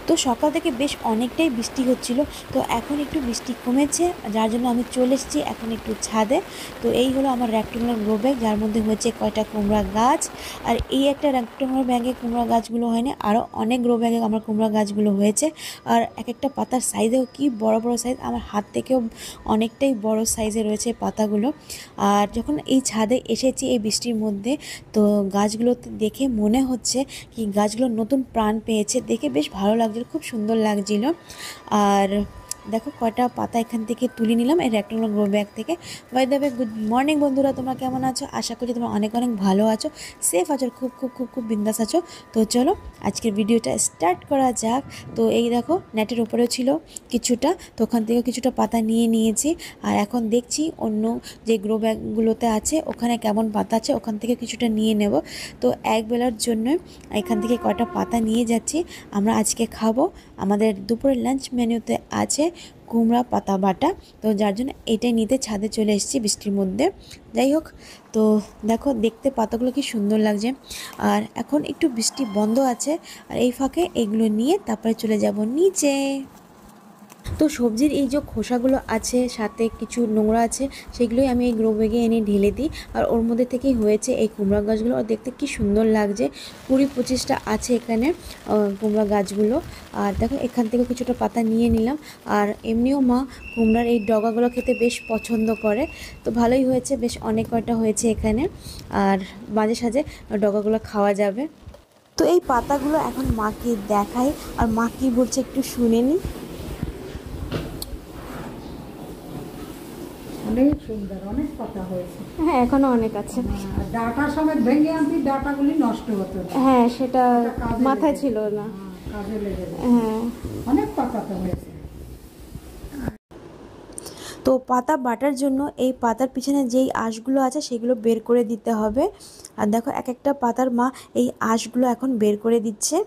তো সকাল থেকে বেশ অনেকটাই বৃষ্টি হচ্ছিল। তো এখন একটু বৃষ্টি কমেছে, যার জন্য আমি চলে এসেছি এখন একটু ছাদে। তো এই হলো আমার রেক্টেঙ্গুলার গ্রো ব্যাগ, যার মধ্যে হয়েছে কয়টা কুমড়া গাছ। আর এই একটা রেক্টেঙ্গুলার ব্যাগে কুমড়া গাছগুলো হয়নি, আরও অনেক গ্রো ব্যাগে আমার কুমড়া গাছগুলো হয়েছে। আর এক একটা পাতার সাইজেও কি বড় বড় সাইজ, আমার হাত থেকেও অনেকটাই বড় সাইজে রয়েছে পাতাগুলো। আর যখন এই ছাদে এসেছি এই বৃষ্টির মধ্যে, তো গাছগুলোতে দেখে মনে হচ্ছে কি গাছগুলো নতুন প্রাণ পেয়েছে, দেখে বেশ ভালো লাগছিল, খুব সুন্দর লাগছিল। আর দেখো কয়টা পাতা এখান থেকে তুলে নিলাম এই রেক্টেঙ্গুলার গ্রো ব্যাগ থেকে। By the way, good morning বন্ধুরা, তোমরা কেমন আছো? আশা করি তোমরা অনেক অনেক ভালো আছো, সেফ আছো, খুব খুব খুব খুব বিন্দাস আছো। তো চলো আজকের ভিডিওটা স্টার্ট করা যাক। তো এই দেখো নেটের উপরেও ছিল কিছুটা, তো ওখান থেকেও কিছুটা পাতা নিয়ে নিয়েছি। আর এখন দেখছি অন্য যে গ্রো ব্যাগগুলোতে আছে ওখানে কেমন পাতা আছে, ওখান থেকে কিছুটা নিয়ে নেব। তো এক বেলার জন্য এখান থেকে কয়টা পাতা নিয়ে যাচ্ছি। আমরা আজকে খাবো, আমাদের দুপুরের লাঞ্চ মেনুতে আছে কুমড়া পাতা বাটা। তো যার জন্য এটাই নিতে ছাদে চলে এসেছি বৃষ্টির মধ্যে। যাই হোক, তো দেখো দেখতে পাতাগুলো কি সুন্দর লাগছে। আর এখন একটু বৃষ্টি বন্ধ আছে, আর এই ফাঁকে এগুলো নিয়ে তারপরে চলে যাব নিচে। তো সবজির এই যে খোসাগুলো আছে, সাথে কিছু নোংরা আছে, সেগুলোই আমি এই গ্রো ব্যাগে এনে ঢেলে দিই। আর ওর মধ্যে থেকেই হয়েছে এই কুমড়া গাছগুলো, আর দেখতে কি সুন্দর লাগছে। 20-25টা আছে এখানে কুমড়া গাছগুলো। আর দেখো এখান থেকে কিছুটা পাতা নিয়ে নিলাম। আর এমনিও মা কুমড়ার এই ডগাগুলো খেতে বেশ পছন্দ করে, তো ভালোই হয়েছে, বেশ অনেক কয়টা হয়েছে এখানে। আর মাঝে সাঝে ডগাগুলো খাওয়া যাবে। তো এই পাতাগুলো এখন মাকে দেখাই, আর মা কি বলছে একটু শুনে নিই। অনেক সুন্দর, অনেক পাতা হয়েছে। হ্যাঁ, এখনো অনেক আছে। ডাটা সমেত ভেঙে আনতি, ডাটাগুলি নষ্ট হতো। হ্যাঁ, সেটা মাথায় ছিল না। কাজে লেগে যায়। হ্যাঁ, অনেক পাতা তো হয়েছে। তো পাতা বাটার জন্য এই পাতার পিছনে যেই আঁশগুলো আছে সেগুলো বের করে দিতে হবে। আর দেখো এক একটা পাতার মা এই আঁশগুলো এখন বের করে দিচ্ছে।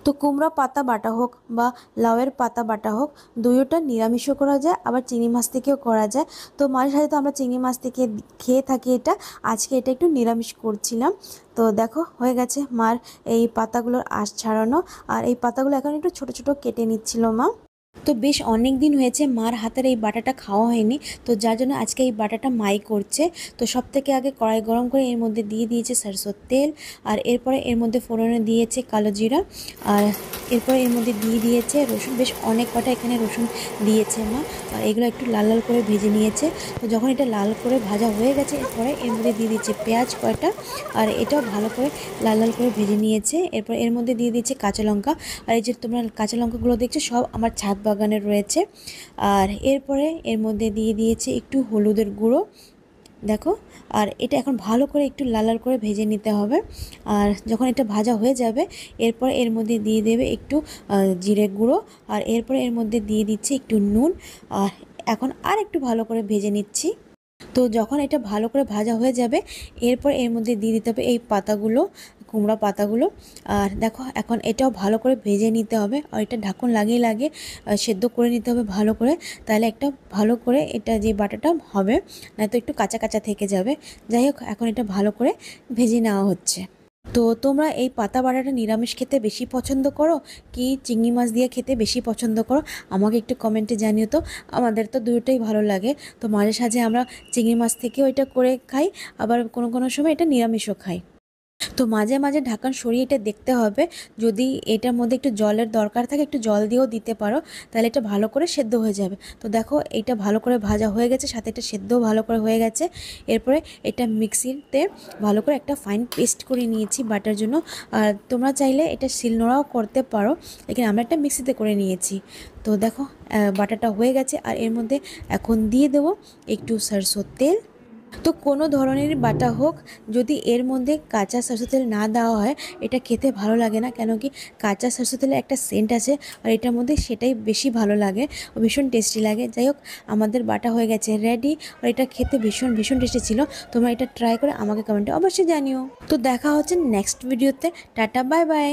তো কুমড়া পাতা বাটা হোক বা লাউয়ের পাতা বাটা হোক, দুইটা নিরামিষও করা যায়, আবার চিংড়ি মাছ থেকেও করা যায়। তো মাঝে সাথে তো আমরা চিংড়ি মাছ থেকে খেয়ে থাকি এটা, আজকে এটা একটু নিরামিষ করছিলাম। তো দেখো হয়ে গেছে মার এই পাতাগুলোর আঁশ ছাড়ানো। আর এই পাতাগুলো এখন একটু ছোট ছোট কেটে নিচ্ছিল মা। তো বেশ অনেক দিন হয়েছে মার হাতের এই বাটাটা খাওয়া হয়নি, তো যার জন্য আজকে এই বাটাটা মাই করছে। তো সব থেকে আগে কড়াই গরম করে এর মধ্যে দিয়ে দিয়েছে সরষের তেল। আর এরপরে এর মধ্যে ফোড়নে দিয়েছে কালো জিরা। আর এরপরে এর মধ্যে দিয়ে দিয়েছে রসুন, বেশ অনেক কটা এখানে রসুন দিয়েছে মা। আর এগুলো একটু লাল লাল করে ভেজে নিয়েছে। তো যখন এটা লাল করে ভাজা হয়ে গেছে, এরপরে এর মধ্যে দিয়ে দিয়েছে পেঁয়াজ কয়টা, আর এটাও ভালো করে লাল লাল করে ভেজে নিয়েছে। এরপর এর মধ্যে দিয়ে দিয়েছে কাঁচা লঙ্কা। আর এই যে তোমরা কাঁচা লঙ্কাগুলো দেখছো সব আমার ছাদ বাগানে রয়েছে। আর এরপরে এর মধ্যে দিয়ে দিয়েছে একটু হলুদের গুঁড়ো, দেখো। আর এটা এখন ভালো করে একটু লাল লাল করে ভেজে নিতে হবে। আর যখন এটা ভাজা হয়ে যাবে, এরপর এর মধ্যে দিয়ে দেবে একটু জিরে গুঁড়ো। আর এরপরে এর মধ্যে দিয়ে দিচ্ছে একটু নুন। আর এখন আর একটু ভালো করে ভেজে নিচ্ছি। তো যখন এটা ভালো করে ভাজা হয়ে যাবে, এরপর এর মধ্যে দিয়ে দিতে হবে এই পাতাগুলো, কুমড়া পাতাগুলো। আর দেখো এখন এটাও ভালো করে ভেজে নিতে হবে, আর এটা ঢাকন লাগিয়ে লাগিয়ে সেদ্ধ করে নিতে হবে ভালো করে। তাহলে একটা ভালো করে এটা যে বাটাটা হবে, নয়তো একটু কাঁচা কাঁচা থেকে যাবে। যাই হোক, এখন এটা ভালো করে ভেজে নেওয়া হচ্ছে। তো তোমরা এই পাতা বাটাটা নিরামিষ খেতে বেশি পছন্দ করো কি চিংড়ি মাছ দিয়ে খেতে বেশি পছন্দ করো? আমাকে একটু কমেন্টে জানিও তো। আমাদের তো দুটোই ভালো লাগে। তো মাঝে সাঝে আমরা চিংড়ি মাছ থেকেও এটা করে খাই, আবার কোনো কোনো সময় এটা নিরামিষও খাই। তো মাঝে মাঝে ঢাকন সরিয়ে এটা দেখতে হবে, যদি এটার মধ্যে একটু জলের দরকার থাকে একটু জল দিয়েও দিতে পারো, তাহলে এটা ভালো করে সেদ্ধ হয়ে যাবে। তো দেখো এটা ভালো করে ভাজা হয়ে গেছে, সাথে এটা সেদ্ধও ভালো করে হয়ে গেছে। এরপরে এটা মিক্সিতে ভালো করে একটা ফাইন পেস্ট করে নিয়েছি বাটার জন্য। আর তোমরা চাইলে এটা শিলনোড়াও করতে পারো, লেকিন আমরা একটা মিক্সিতে করে নিয়েছি। তো দেখো বাটাটা হয়ে গেছে। আর এর মধ্যে এখন দিয়ে দেবো একটু সরষের তেল। তো কোনো ধরনের বাটা হোক, যদি এর মধ্যে কাঁচা সরষের তেল না দেওয়া হয় এটা খেতে ভালো লাগে না, কেন কি কাঁচা সরষের তেলের একটা সেন্ট আছে, আর এটার মধ্যে সেটাই বেশি ভালো লাগে, ভীষণ টেস্টি লাগে। যাই হোক, আমাদের বাটা হয়ে গেছে রেডি, আর এটা খেতে ভীষণ ভীষণ টেস্টি ছিল। তোমরা এটা ট্রাই করে আমাকে কমেন্টে অবশ্যই জানিও। তো দেখা হচ্ছে নেক্সট ভিডিওতে। Tata, bye bye.